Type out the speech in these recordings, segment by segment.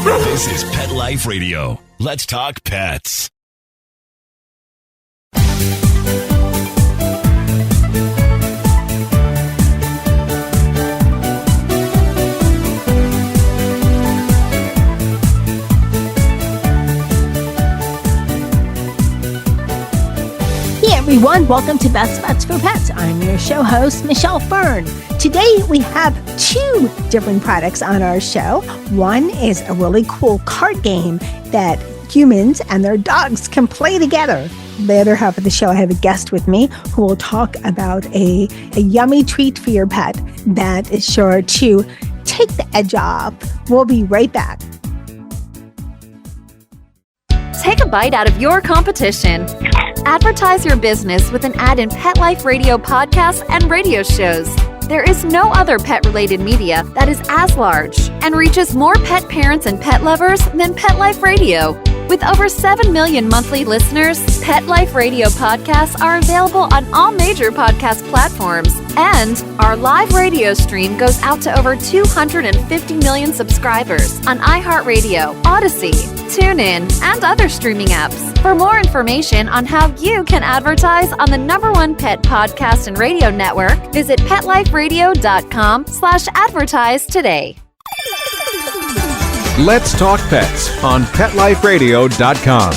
This is Pet Life Radio. Let's talk pets. Hey everyone, welcome to Best Bets for Pets. I'm your show host, Michelle Fern. Today we have two different products on our show. One is a really cool card game that humans and their dogs can play together. The other half of the show, I have a guest with me who will talk about a yummy treat for your pet that is sure to take the edge off. We'll be right back. Take a bite out of your competition. Advertise your business with an ad in Pet Life Radio podcasts and radio shows. There is no other pet-related media that is as large and reaches more pet parents and pet lovers than Pet Life Radio. With over 7 million monthly listeners, Pet Life Radio podcasts are available on all major podcast platforms. And our live radio stream goes out to over 250 million subscribers on iHeartRadio, Odyssey, TuneIn, and other streaming apps. For more information on how you can advertise on the #1 pet podcast and radio network, visit PetLifeRadio.com/advertise today. Let's Talk Pets on PetLifeRadio.com.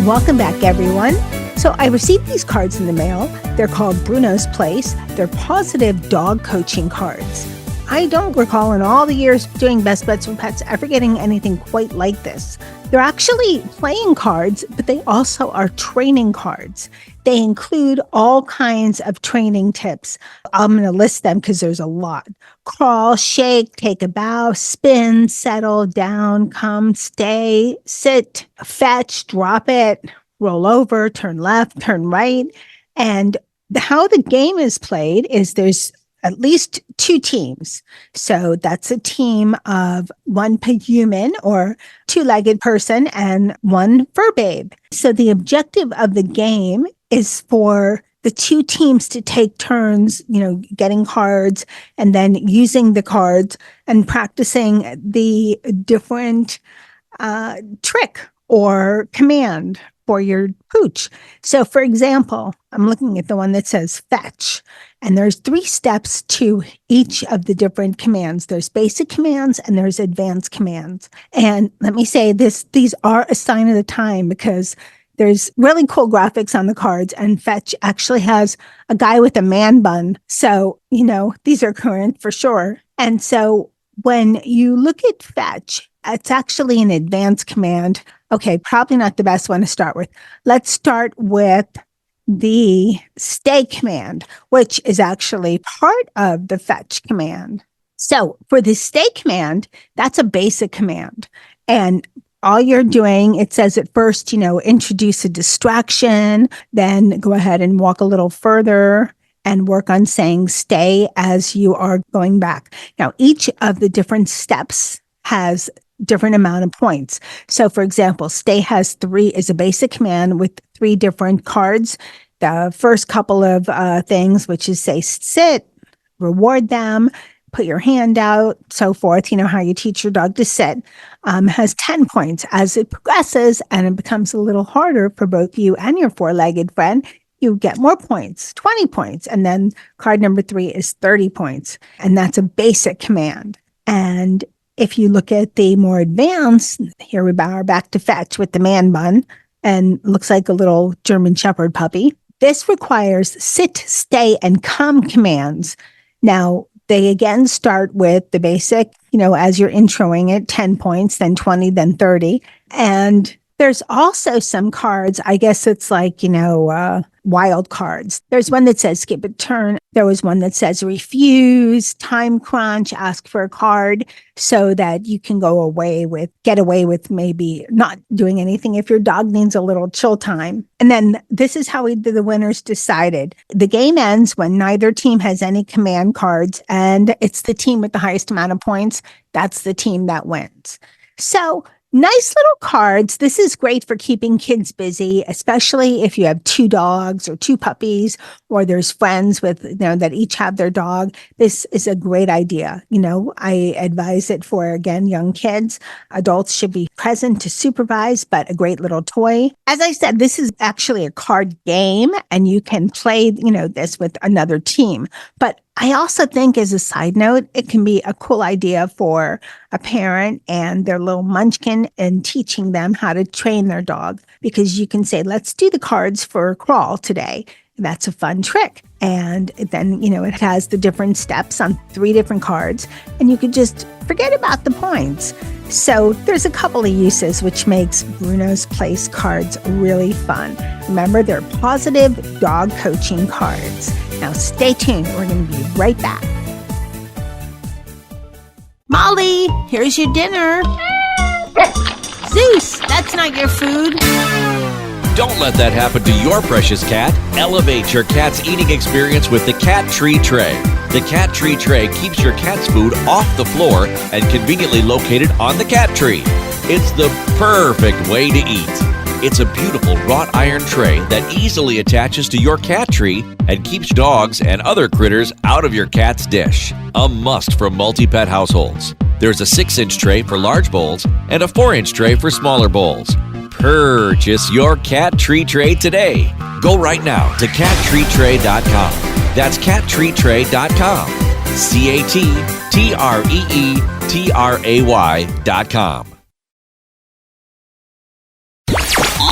Welcome back, everyone. So I received these cards in the mail. They're called Bruno's Place. They're Pawsitive dog coaching cards. I don't recall in all the years doing Best Bets for Pets ever getting anything quite like this. They're actually playing cards, but they also are training cards. They include all kinds of training tips. I'm going to list them because there's a lot. Crawl, shake, take a bow, spin, settle, down, come, stay, sit, fetch, drop it, roll over, turn left, turn right. And how the game is played is there's at least two teams. So that's a team of one human or two-legged person and one fur babe. So the objective of the game is for the two teams to take turns, getting cards and then using the cards and practicing the different trick or command for your pooch. So for example, I'm looking at the one that says fetch, and there's 3 steps to each of the different commands. There's basic commands and there's advanced commands. And let me say this, these are a sign of the time because there's really cool graphics on the cards, and fetch actually has a guy with a man bun. So, these are current for sure. And so when you look at fetch, it's actually an advanced command. Okay, probably not the best one to start with. Let's start with the stay command, which is actually part of the fetch command. So for the stay command, that's a basic command. And all you're doing, it says at first, introduce a distraction, then go ahead and walk a little further and work on saying stay as you are going back. Now, each of the different steps has different amount of points. So for example, stay has 3 is a basic command with 3 different cards. The first couple of things, which is say sit, reward them, put your hand out, so forth, how you teach your dog to sit, has 10 points. As it progresses and it becomes a little harder for both you and your 4-legged friend, you get more points, 20 points. And then card number 3 is 30 points. And that's a basic command. And if you look at the more advanced, here we are back to fetch with the man bun and looks like a little German Shepherd puppy. This requires sit, stay, and come commands. Now, they again start with the basic, as you're introing it, 10 points, then 20, then 30. And there's also some cards, I guess it's like, wild cards. There's one that says skip a turn. There was one that says refuse, time crunch, ask for a card so that you can get away with maybe not doing anything if your dog needs a little chill time. And then this is how the winners decided. The game ends when neither team has any command cards, and it's the team with the highest amount of points. That's the team that wins. So Nice little cards. This is great for keeping kids busy, especially if you have 2 dogs or 2 puppies, or there's friends with, that each have their dog. This is a great idea. I advise it for, again, young kids. Adults should be present to supervise, but a great little toy. As I said, this is actually a card game, and you can play, this with another team. But I also think, as a side note, it can be a cool idea for a parent and their little munchkin and teaching them how to train their dog, because you can say, let's do the cards for crawl today. That's a fun trick. And then, it has the different steps on 3 different cards, and you could just forget about the points. So there's a couple of uses, which makes Bruno's Place cards really fun. Remember, they're Pawsitive dog coaching cards. Now stay tuned. We're going to be right back. Molly, here's your dinner. Zeus, that's not your food. Don't let that happen to your precious cat. Elevate your cat's eating experience with the Cat Tree Tray. The Cat Tree Tray keeps your cat's food off the floor and conveniently located on the cat tree. It's the perfect way to eat. It's a beautiful wrought iron tray that easily attaches to your cat tree and keeps dogs and other critters out of your cat's dish. A must for multi-pet households. There's a 6-inch tray for large bowls and a 4-inch tray for smaller bowls. Purchase your Cat Tree Tray today. Go right now to cattreetray.com. That's cattreetray.com. CATTREETRAY.com.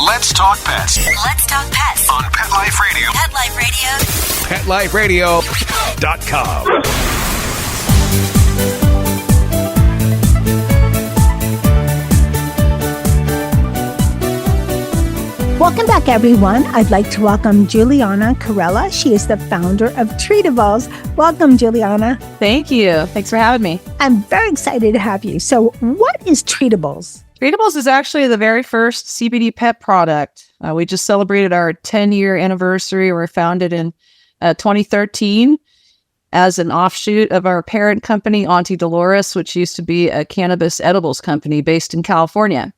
Let's talk pets. Let's talk pets On Pet Life Radio. Pet Life Radio. PetLifeRadio.com. Welcome back, everyone. I'd like to welcome Julianna Carella. She is the founder of TreatIbles. Welcome, Julianna. Thank you. Thanks for having me. I'm very excited to have you. So what is TreatIbles? TreatIbles is actually the very first CBD pet product. We just celebrated our 10-year anniversary. We were founded in 2013 as an offshoot of our parent company, Auntie Dolores, which used to be a cannabis edibles company based in California.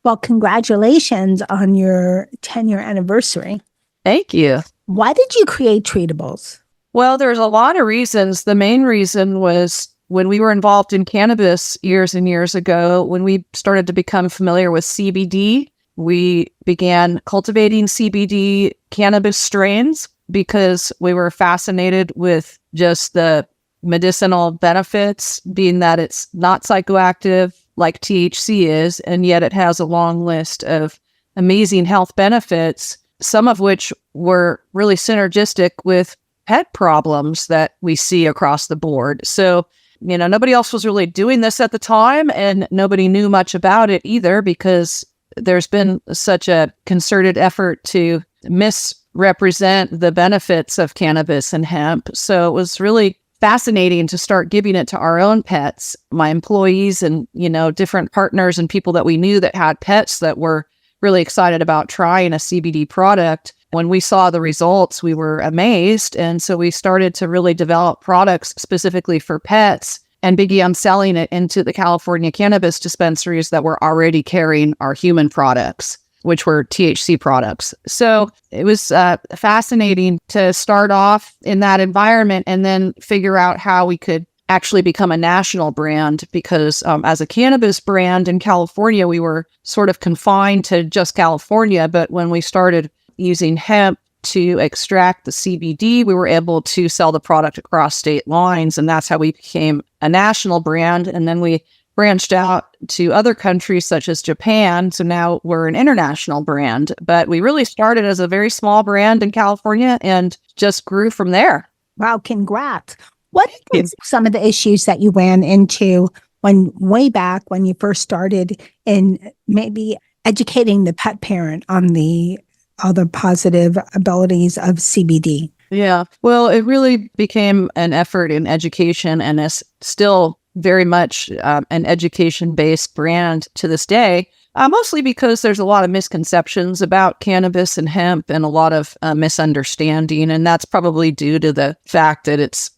Well, congratulations on your 10-year anniversary. Thank you. Why did you create TreatIbles? Well, there's a lot of reasons. The main reason was when we were involved in cannabis years and years ago, when we started to become familiar with CBD, we began cultivating CBD cannabis strains because we were fascinated with just the medicinal benefits, being that it's not psychoactive like THC is, and yet it has a long list of amazing health benefits, some of which were really synergistic with pet problems that we see across the board. So, nobody else was really doing this at the time, and nobody knew much about it either because there's been such a concerted effort to misrepresent the benefits of cannabis and hemp. So it was really fascinating to start giving it to our own pets, my employees and, different partners and people that we knew that had pets that were really excited about trying a CBD product. When we saw the results, we were amazed. And so we started to really develop products specifically for pets and began selling it into the California cannabis dispensaries that were already carrying our human products, which were THC products. So it was fascinating to start off in that environment and then figure out how we could actually become a national brand, because as a cannabis brand in California, we were sort of confined to just California. But when we started using hemp to extract the CBD, we were able to sell the product across state lines. And that's how we became a national brand. And then we branched out to other countries such as Japan. So now we're an international brand, but we really started as a very small brand in California and just grew from there. Wow, congrats. What are some of the issues that you ran into way back when you first started in maybe educating the pet parent on the other positive abilities of CBD? Yeah, well, it really became an effort in education and is still very much an education-based brand to this day, mostly because there's a lot of misconceptions about cannabis and hemp and a lot of misunderstanding. And that's probably due to the fact that it's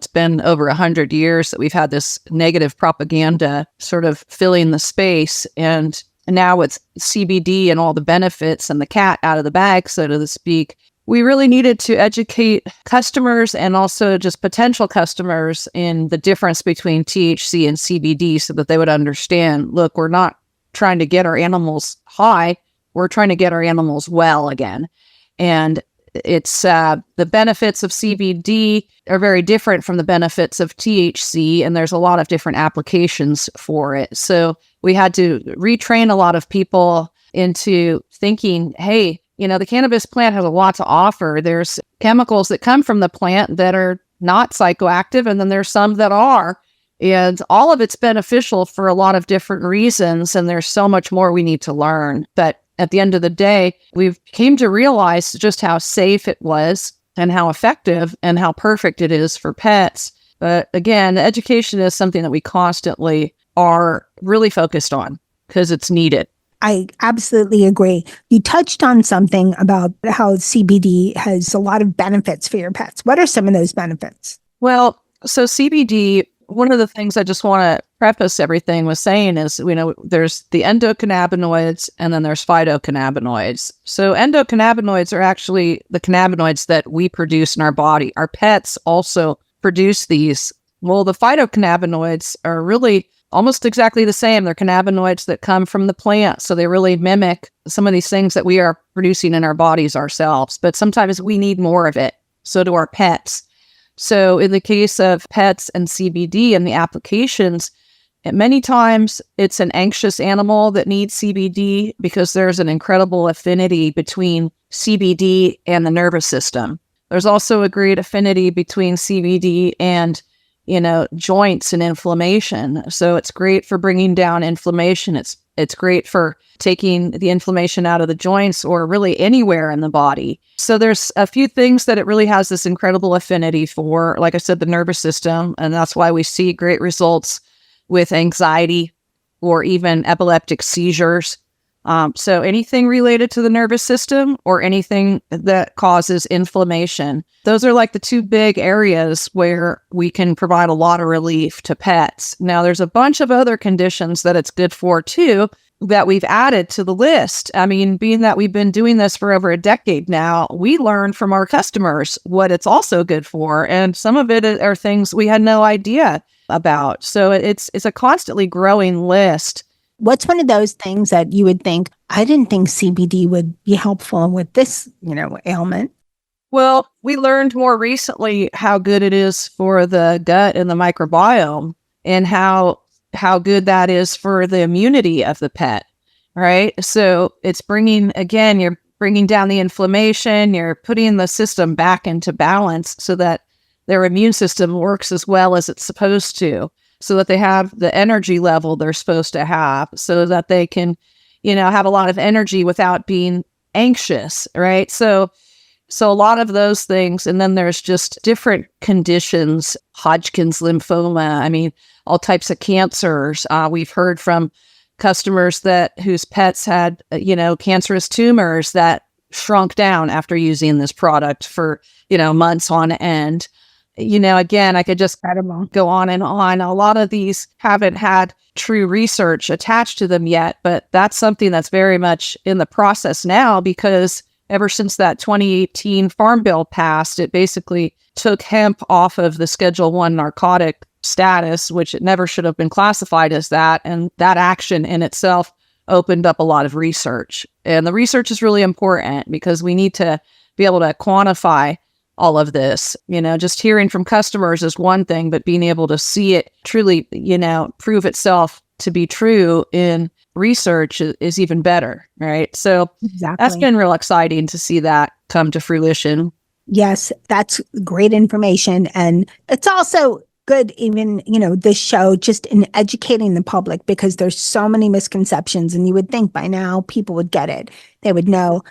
been over 100 years that we've had this negative propaganda sort of filling the space. And now with CBD and all the benefits and the cat out of the bag, so to speak, we really needed to educate customers and also just potential customers in the difference between THC and CBD so that they would understand, look, we're not trying to get our animals high, we're trying to get our animals well again. And it's the benefits of CBD are very different from the benefits of THC, and there's a lot of different applications for it. So we had to retrain a lot of people into thinking, hey, the cannabis plant has a lot to offer. There's chemicals that come from the plant that are not psychoactive, and then there's some that are. And all of it's beneficial for a lot of different reasons, and there's so much more we need to learn. But at the end of the day, we've came to realize just how safe it was and how effective and how perfect it is for pets. But again, education is something that we constantly are really focused on because it's needed. I absolutely agree. You touched on something about how CBD has a lot of benefits for your pets. What are some of those benefits? Well, so CBD, one of the things I just want to preface everything with saying is, there's the endocannabinoids and then there's phytocannabinoids. So endocannabinoids are actually the cannabinoids that we produce in our body. Our pets also produce these. Well, the phytocannabinoids are really almost exactly the same. They're cannabinoids that come from the plant. So they really mimic some of these things that we are producing in our bodies ourselves. But sometimes we need more of it. So do our pets. So in the case of pets and CBD and the applications, many times it's an anxious animal that needs CBD because there's an incredible affinity between CBD and the nervous system. There's also a great affinity between CBD and joints and inflammation. So it's great for bringing down inflammation. It's great for taking the inflammation out of the joints or really anywhere in the body. So there's a few things that it really has this incredible affinity for, like I said, the nervous system. And that's why we see great results with anxiety or even epileptic seizures. So anything related to the nervous system or anything that causes inflammation, those are like the two big areas where we can provide a lot of relief to pets. Now, there's a bunch of other conditions that it's good for too that we've added to the list. I mean, being that we've been doing this for over a decade now, we learn from our customers what it's also good for. And some of it are things we had no idea about. So it's a constantly growing list. What's one of those things that you would think, I didn't think CBD would be helpful with this, ailment? Well, we learned more recently how good it is for the gut and the microbiome and how good that is for the immunity of the pet, right? So it's you're bringing down the inflammation, you're putting the system back into balance so that their immune system works as well as it's supposed to, so that they have the energy level they're supposed to have, so that they can, have a lot of energy without being anxious, right? So a lot of those things. And then there's just different conditions, Hodgkin's lymphoma, all types of cancers. We've heard from customers whose pets had, cancerous tumors that shrunk down after using this product for, months on end. Again, I could just go on and on. A lot of these haven't had true research attached to them yet, but that's something that's very much in the process now, because ever since that 2018 Farm Bill passed, it basically took hemp off of the Schedule 1 narcotic status, which it never should have been classified as that. And that action in itself opened up a lot of research. And the research is really important because we need to be able to quantify all of this. Just hearing from customers is one thing, but being able to see it truly, prove itself to be true in research is even better, right? So That's been real exciting to see that come to fruition. Yes, that's great information. And it's also good, even, this show just in educating the public, because there's so many misconceptions, and you would think by now people would get it. They would know.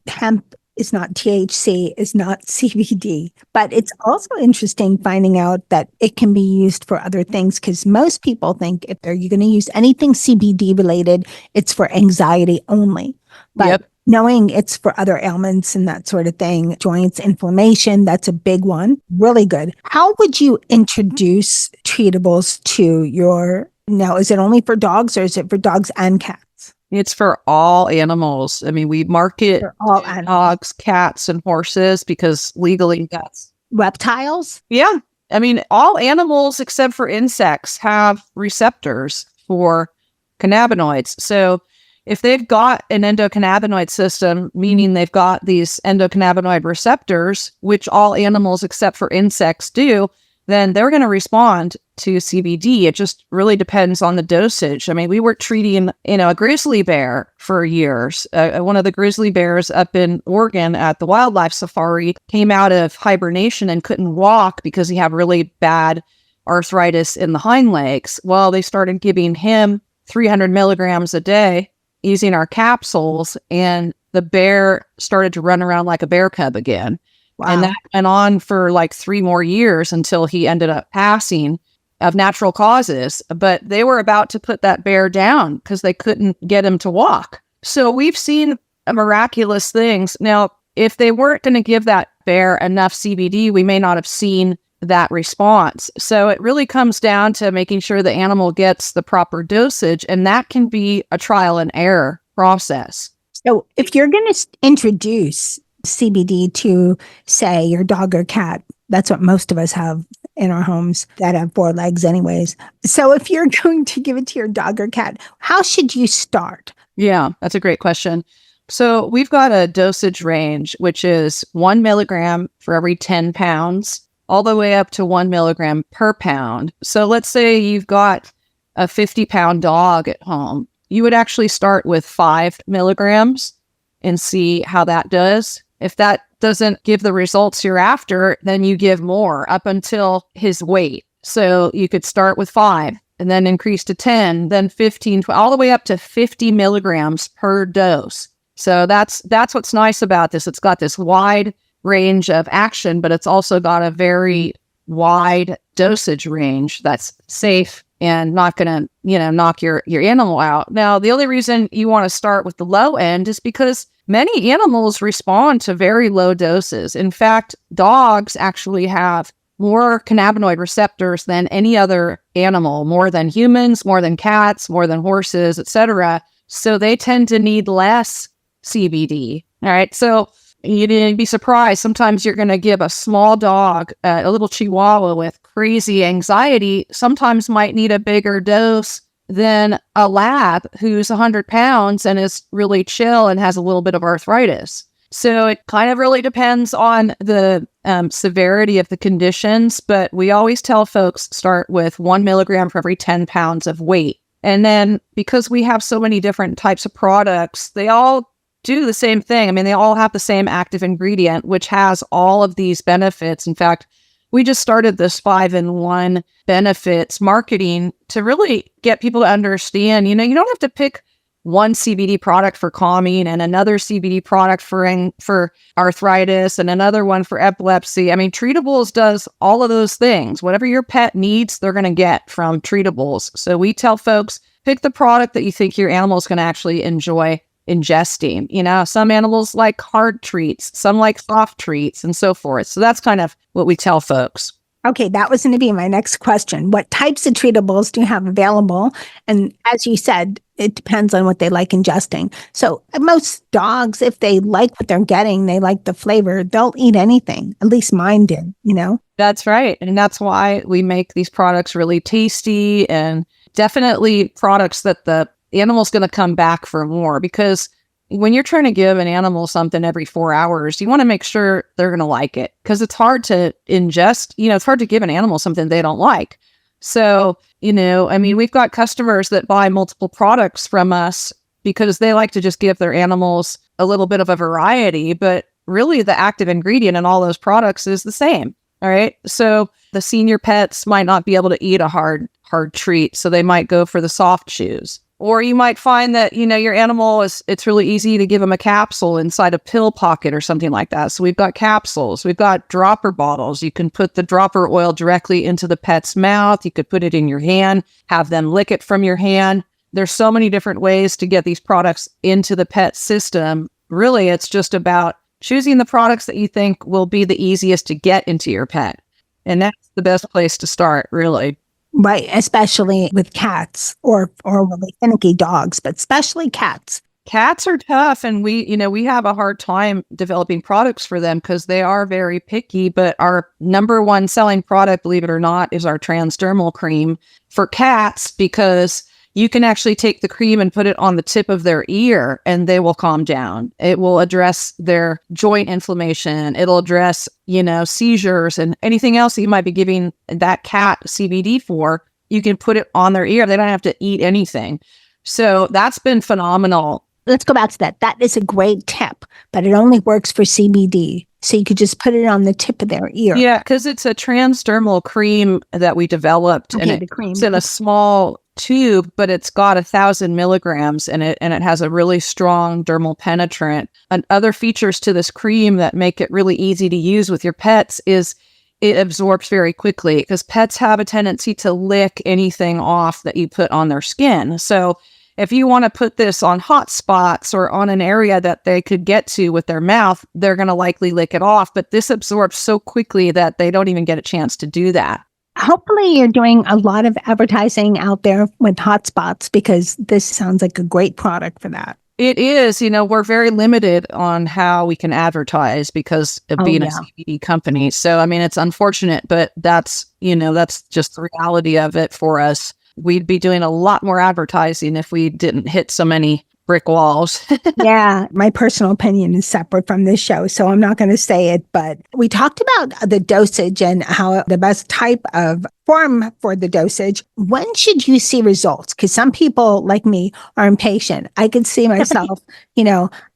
Hemp is not THC, is not CBD. But it's also interesting finding out that it can be used for other things, because most people think if you're going to use anything CBD related, it's for anxiety only. But knowing it's for other ailments and that sort of thing, joints, inflammation, that's a big one. Really good. How would you introduce treatables to now, is it only for dogs or is it for dogs and cats? It's for all animals. I mean, we market For all animals. dogs, cats, and horses because legally that's... Reptiles? Yeah. I mean, all animals except for insects have receptors for cannabinoids. So if they've got an endocannabinoid system, meaning they've got these endocannabinoid receptors, which all animals except for insects do, then they're going to respond to CBD. It just really depends on the dosage. I mean, we were treating, a grizzly bear for years. One of the grizzly bears up in Oregon at the wildlife safari came out of hibernation and couldn't walk because he had really bad arthritis in the hind legs. Well, they started giving him 300 milligrams a day using our capsules, and the bear started to run around like a bear cub again. Wow. And that went on for like 3 more years until he ended up passing of natural causes. But they were about to put that bear down because they couldn't get him to walk. So we've seen miraculous things. Now, if they weren't going to give that bear enough CBD, we may not have seen that response. So it really comes down to making sure the animal gets the proper dosage, and that can be a trial and error process. So if you're going to introduce CBD to, say, your dog or cat, that's what most of us have in our homes that have 4 legs anyways. So if you're going to give it to your dog or cat, how should you start? Yeah, that's a great question. So we've got a dosage range, which is 1 milligram for every 10 pounds, all the way up to 1 milligram per pound. So let's say you've got a 50-pound dog at home. You would actually start with 5 milligrams and see how that does. If that doesn't give the results you're after, then you give more up until his weight. So you could start with 5 and then increase to 10, then 15, 12, all the way up to 50 milligrams per dose. So that's what's nice about this. It's got this wide range of action, but it's also got a very wide dosage range that's safe and not going to, knock your animal out. Now, the only reason you want to start with the low end is because many animals respond to very low doses. In fact, dogs actually have more cannabinoid receptors than any other animal, more than humans, more than cats, more than horses, etc. So they tend to need less CBD. All right. So you'd be surprised. Sometimes you're going to give a small dog, a little Chihuahua with crazy anxiety, sometimes might need a bigger dose than a lab who's 100 pounds and is really chill and has a little bit of arthritis. So it kind of really depends on the severity of the conditions, but we always tell folks start with 1 milligram for every 10 pounds of weight. And then because we have so many different types of products, they all do the same thing. I mean, they all have the same active ingredient, which has all of these benefits. In fact, we just started this 5-in-1 benefits marketing to really get people to understand, you don't have to pick one CBD product for calming and another CBD product for arthritis and another one for epilepsy. I mean, TreatIbles does all of those things. Whatever your pet needs, they're going to get from TreatIbles. So we tell folks, pick the product that you think your animal is going to actually enjoy ingesting. Some animals like hard treats, some like soft treats, and so forth. So that's kind of what we tell folks. Okay, that was going to be my next question. What types of treatables do you have available? And as you said, it depends on what they like ingesting. So most dogs, if they like what they're getting, they like the flavor, they'll eat anything. At least mine did, That's right. And that's why we make these products really tasty and definitely products that the animal's going to come back for more, because when you're trying to give an animal something every 4 hours, you want to make sure they're going to like it, because it's hard to ingest. It's hard to give an animal something they don't like. So, we've got customers that buy multiple products from us because they like to just give their animals a little bit of a variety, but really the active ingredient in all those products is the same. All right. So the senior pets might not be able to eat a hard treat, so they might go for the soft chews. Or you might find that, your animal it's really easy to give them a capsule inside a pill pocket or something like that. So we've got capsules, we've got dropper bottles. You can put the dropper oil directly into the pet's mouth. You could put it in your hand, have them lick it from your hand. There's so many different ways to get these products into the pet system. Really, it's just about choosing the products that you think will be the easiest to get into your pet. And that's the best place to start, really. Right, especially with cats or really finicky dogs, but especially cats. Cats are tough, and we have a hard time developing products for them because they are very picky. But our number one selling product, believe it or not, is our transdermal cream for cats, because you can actually take the cream and put it on the tip of their ear and they will calm down. It will address their joint inflammation. It'll address, seizures and anything else that you might be giving that cat CBD for. You can put it on their ear. They don't have to eat anything. So that's been phenomenal. Let's go back to that. That is a great tip, but it only works for CBD. So you could just put it on the tip of their ear. Yeah, because it's a transdermal cream that we developed, and it's in a small tube, but it's got 1,000 milligrams in it, and it has a really strong dermal penetrant. And other features to this cream that make it really easy to use with your pets is it absorbs very quickly, because pets have a tendency to lick anything off that you put on their skin. So if you want to put this on hot spots or on an area that they could get to with their mouth, they're going to likely lick it off. But this absorbs so quickly that they don't even get a chance to do that. Hopefully you're doing a lot of advertising out there with hotspots, because this sounds like a great product for that. It is. We're very limited on how we can advertise because of being a CBD company. So, it's unfortunate, but that's just the reality of it for us. We'd be doing a lot more advertising if we didn't hit so many brick walls. Yeah, my personal opinion is separate from this show, so I'm not going to say it, but we talked about the dosage and how the best type of form for the dosage. When should you see results? Because some people like me are impatient. I could see myself,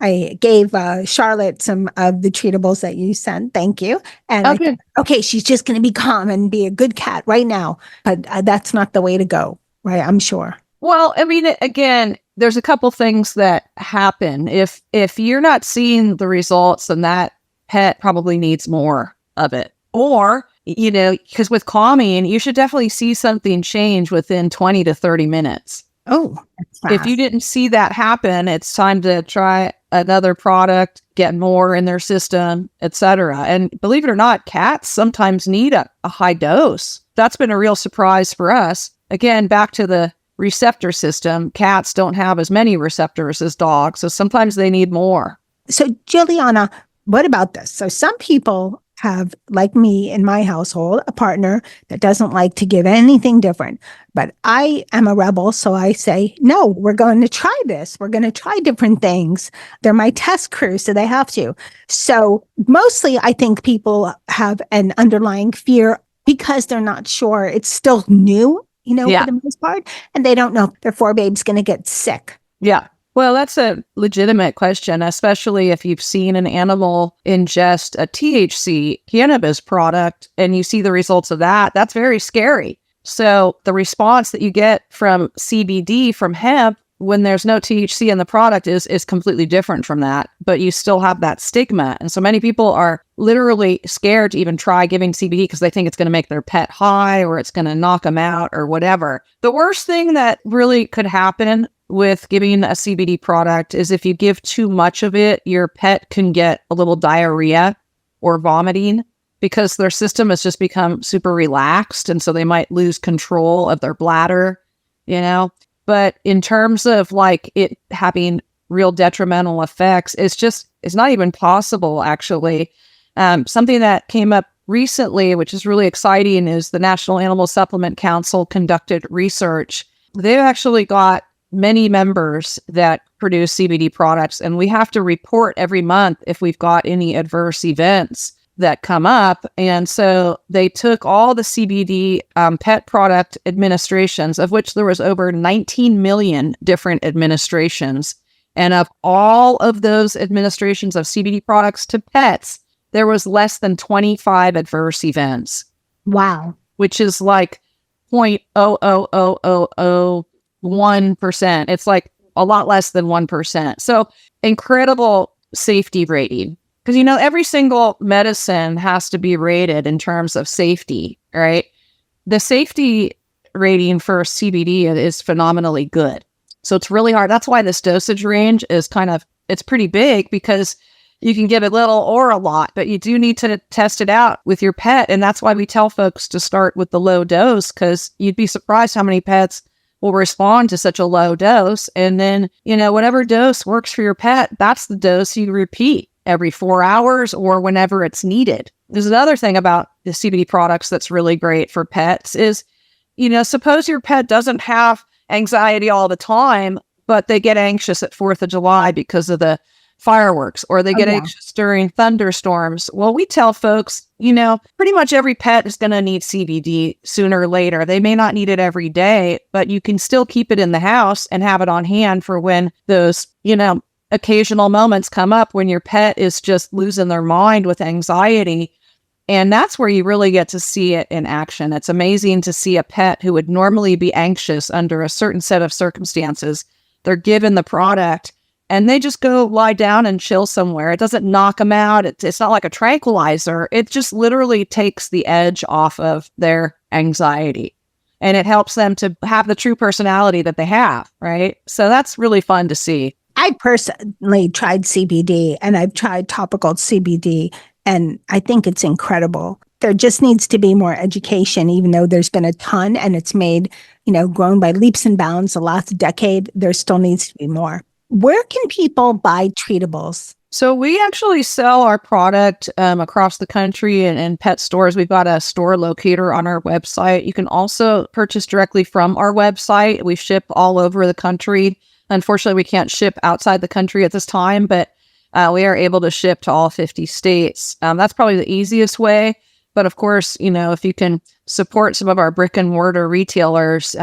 I gave Charlotte some of the treatables that you sent. Thank you. And I thought, okay, she's just going to be calm and be a good cat right now. But that's not the way to go, right? I'm sure. Well, again, there's a couple things that happen. If you're not seeing the results, then that pet probably needs more of it. Or, because with calming, you should definitely see something change within 20 to 30 minutes. Oh, that's fast. If you didn't see that happen, it's time to try another product, get more in their system, etc. And believe it or not, cats sometimes need a high dose. That's been a real surprise for us. Again, back to the receptor system, cats don't have as many receptors as dogs, so sometimes they need more. So, Julianna, what about this? So some people have, like me in my household, a partner that doesn't like to give anything different. But I am a rebel, so I say, no, we're going to try this. We're going to try different things. They're my test crew, so they have to. So mostly I think people have an underlying fear because they're not sure. It's still new. For the most part, and they don't know if their four babe's going to get sick. Yeah. Well, that's a legitimate question, especially if you've seen an animal ingest a THC cannabis product and you see the results of that. That's very scary. So the response that you get from CBD, from hemp, when there's no THC in the product is completely different from that, but you still have that stigma. And so many people are literally scared to even try giving CBD because they think it's going to make their pet high or it's going to knock them out or whatever. The worst thing that really could happen with giving a CBD product is if you give too much of it, your pet can get a little diarrhea or vomiting because their system has just become super relaxed. And so they might lose control of their bladder, But in terms of it having real detrimental effects, it's not even possible, actually. Something that came up recently, which is really exciting, is the National Animal Supplement Council conducted research. They've actually got many members that produce CBD products, and we have to report every month if we've got any adverse events that come up. And so they took all the CBD pet product administrations, of which there was over 19 million different administrations. And of all of those administrations of CBD products to pets, there was less than 25 adverse events. Wow. Which is like 0.00001%. It's like a lot less than 1%. So incredible safety rating. Because, every single medicine has to be rated in terms of safety, right? The safety rating for CBD is phenomenally good. So it's really hard. That's why this dosage range is it's pretty big because You can get a little or a lot, but you do need to test it out with your pet. And that's why we tell folks to start with the low dose, because you'd be surprised how many pets will respond to such a low dose. And then, whatever dose works for your pet, that's the dose you repeat every 4 hours or whenever it's needed. There's another thing about the CBD products that's really great for pets is, suppose your pet doesn't have anxiety all the time, but they get anxious at 4th of July because of the fireworks, or they get anxious during thunderstorms. Well, we tell folks, pretty much every pet is going to need CBD sooner or later. They may not need it every day, but you can still keep it in the house and have it on hand for when those, occasional moments come up when your pet is just losing their mind with anxiety. And that's where you really get to see it in action. It's amazing to see a pet who would normally be anxious under a certain set of circumstances. They're given the product and they just go lie down and chill somewhere. It doesn't knock them out. It's not like a tranquilizer. It just literally takes the edge off of their anxiety. And it helps them to have the true personality that they have, right? So that's really fun to see. I personally tried CBD, and I've tried topical CBD, and I think it's incredible. There just needs to be more education, even though there's been a ton and it's made, grown by leaps and bounds the last decade. There still needs to be more. Where can people buy TreatIbles? So we actually sell our product across the country and pet stores. We've got a store locator on our website. You can also purchase directly from our website. We ship all over the country. Unfortunately, we can't ship outside the country at this time, but we are able to ship to all 50 states. That's probably the easiest way. But of course, if you can support some of our brick and mortar retailers,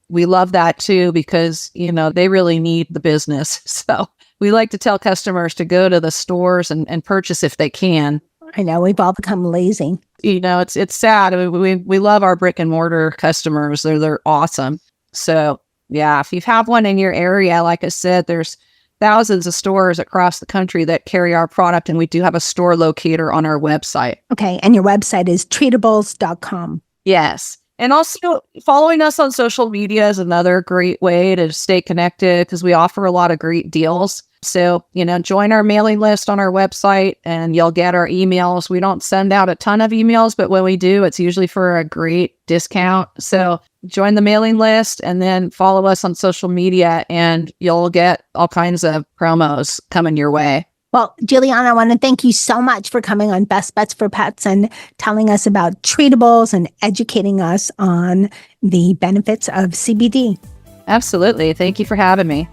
we love that too, because, they really need the business. So we like to tell customers to go to the stores and purchase if they can. I know we've all become lazy. It's sad. We love our brick and mortar customers. They're awesome. So yeah, if you have one in your area, like I said, there's thousands of stores across the country that carry our product, and we do have a store locator on our website. Okay, and your website is treatables.com. Yes. And also following us on social media is another great way to stay connected, because we offer a lot of great deals. So, join our mailing list on our website and you'll get our emails. We don't send out a ton of emails, but when we do, it's usually for a great discount. So join the mailing list and then follow us on social media and you'll get all kinds of promos coming your way. Well, Julianna, I want to thank you so much for coming on Best Bets for Pets and telling us about TreatIbles and educating us on the benefits of CBD. Absolutely. Thank you for having me.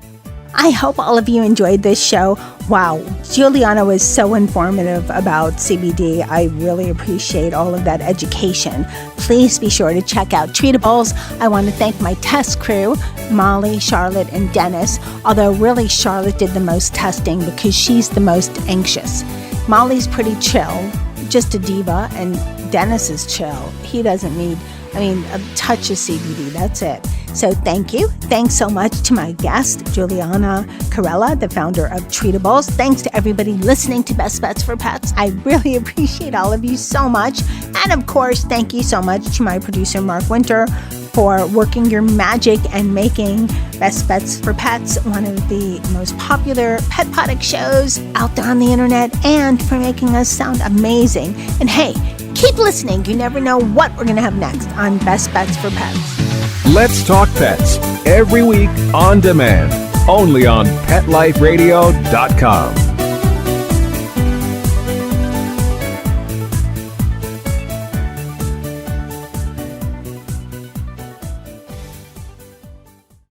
I hope all of you enjoyed this show. Wow, Julianna was so informative about CBD. I really appreciate all of that education. Please be sure to check out TreatIbles. I want to thank my test crew, Molly, Charlotte, and Dennis, although really Charlotte did the most testing because she's the most anxious. Molly's pretty chill, just a diva, and Dennis is chill. He doesn't need, a touch of CBD, that's it. So thank you. Thanks so much to my guest, Julianna Carella, the founder of TreatIbles. Thanks to everybody listening to Best Bets for Pets. I really appreciate all of you so much. And of course, thank you so much to my producer, Mark Winter, for working your magic and making Best Bets for Pets one of the most popular pet product shows out there on the internet, and for making us sound amazing. And hey, keep listening. You never know what we're going to have next on Best Bets for Pets. Let's Talk Pets, every week on demand, only on PetLifeRadio.com.